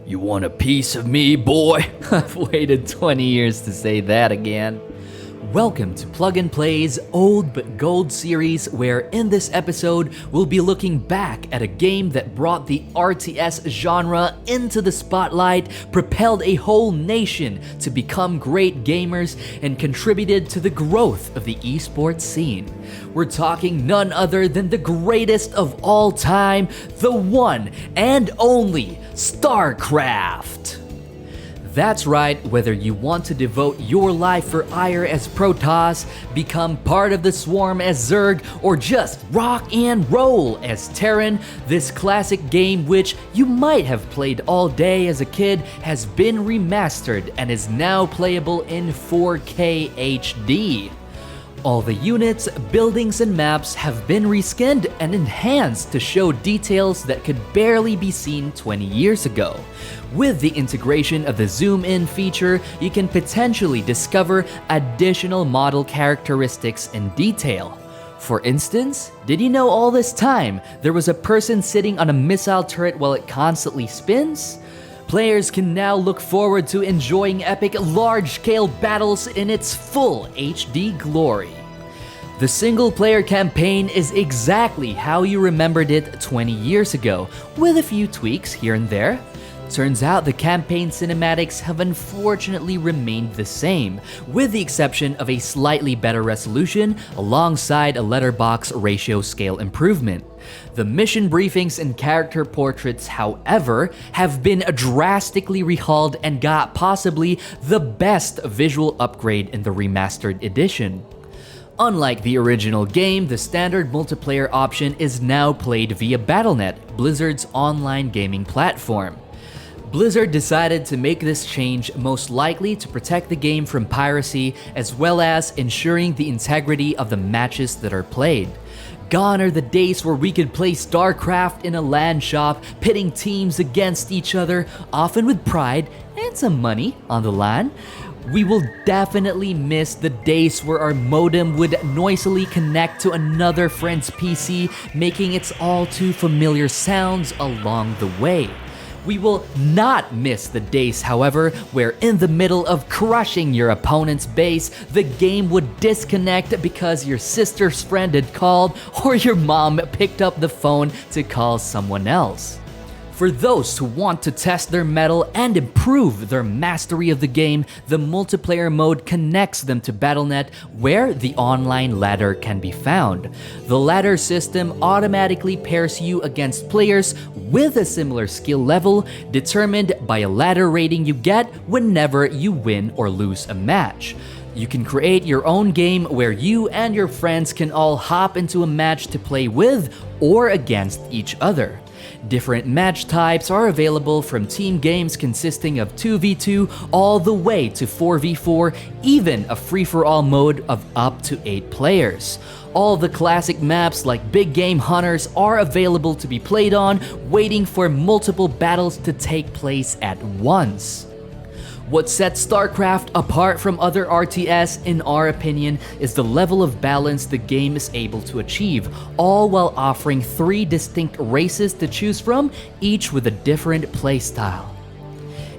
You want a piece of me, boy? I've waited 20 years to say that again. Welcome to Plug and Play's Old But Gold series, where in this episode, we'll be looking back at a game that brought the RTS genre into the spotlight, propelled a whole nation to become great gamers, and contributed to the growth of the esports scene. We're talking none other than the greatest of all time, the one and only Starcraft. That's right, whether you want to devote your life for ire as Protoss, become part of the swarm as Zerg, or just rock and roll as Terran, this classic game which you might have played all day as a kid has been remastered and is now playable in 4K HD. All the units, buildings, and maps have been reskinned and enhanced to show details that could barely be seen 20 years ago. With the integration of the zoom-in feature, you can potentially discover additional model characteristics in detail. For instance, did you know all this time there was a person sitting on a missile turret while it constantly spins? Players can now look forward to enjoying epic large-scale battles in its full HD glory. The single-player campaign is exactly how you remembered it 20 years ago, with a few tweaks here and there. Turns out the campaign cinematics have unfortunately remained the same, with the exception of a slightly better resolution alongside a letterbox ratio scale improvement. The mission briefings and character portraits, however, have been drastically rehauled and got possibly the best visual upgrade in the remastered edition. Unlike the original game, the standard multiplayer option is now played via Battle.net, Blizzard's online gaming platform. Blizzard decided to make this change most likely to protect the game from piracy, as well as ensuring the integrity of the matches that are played. Gone are the days where we could play Starcraft in a LAN shop, pitting teams against each other, often with pride and some money on the line. We will definitely miss the days where our modem would noisily connect to another friend's PC, making its all too familiar sounds along the way. We will not miss the days, however, where in the middle of crushing your opponent's base, the game would disconnect because your sister's friend had called or your mom picked up the phone to call someone else. For those who want to test their mettle and improve their mastery of the game, the multiplayer mode connects them to Battle.net, where the online ladder can be found. The ladder system automatically pairs you against players with a similar skill level, determined by a ladder rating you get whenever you win or lose a match. You can create your own game where you and your friends can all hop into a match to play with or against each other. Different match types are available, from team games consisting of 2v2 all the way to 4v4, even a free-for-all mode of up to 8 players. All the classic maps like Big Game Hunters are available to be played on, waiting for multiple battles to take place at once. What sets StarCraft apart from other RTS, in our opinion, is the level of balance the game is able to achieve, all while offering 3 distinct races to choose from, each with a different playstyle.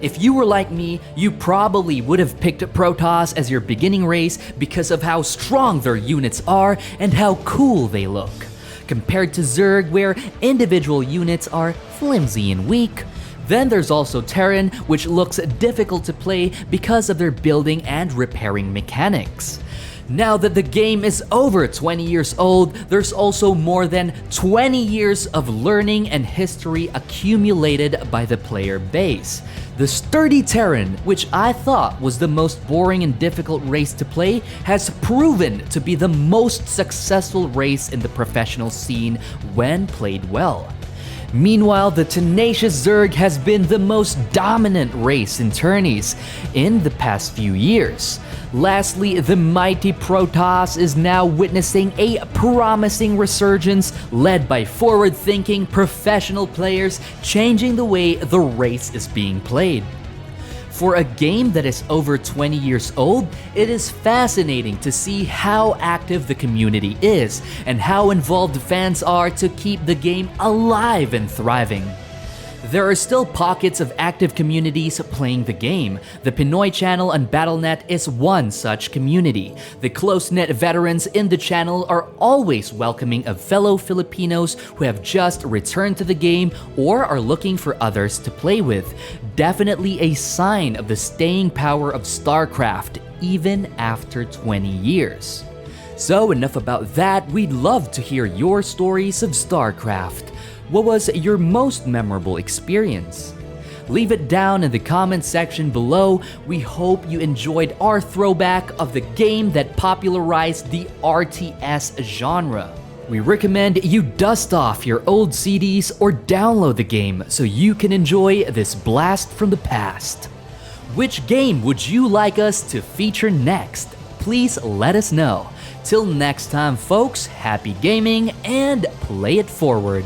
If you were like me, you probably would have picked Protoss as your beginning race because of how strong their units are and how cool they look, compared to Zerg, where individual units are flimsy and weak. Then there's also Terran, which looks difficult to play because of their building and repairing mechanics. Now that the game is over 20 years old, there's also more than 20 years of learning and history accumulated by the player base. The sturdy Terran, which I thought was the most boring and difficult race to play, has proven to be the most successful race in the professional scene when played well. Meanwhile, the tenacious Zerg has been the most dominant race in tourneys in the past few years. Lastly, the mighty Protoss is now witnessing a promising resurgence led by forward-thinking professional players, changing the way the race is being played. For a game that is over 20 years old, it is fascinating to see how active the community is and how involved fans are to keep the game alive and thriving. There are still pockets of active communities playing the game. The Pinoy channel on Battle.net is one such community. The close-knit veterans in the channel are always welcoming of fellow Filipinos who have just returned to the game or are looking for others to play with. Definitely a sign of the staying power of Starcraft even after 20 years. So enough about that, we'd love to hear your stories of Starcraft. What was your most memorable experience? Leave it down in the comment section below. We hope you enjoyed our throwback of the game that popularized the RTS genre. We recommend you dust off your old CDs or download the game so you can enjoy this blast from the past. Which game would you like us to feature next? Please let us know. Till next time, folks, happy gaming and play it forward.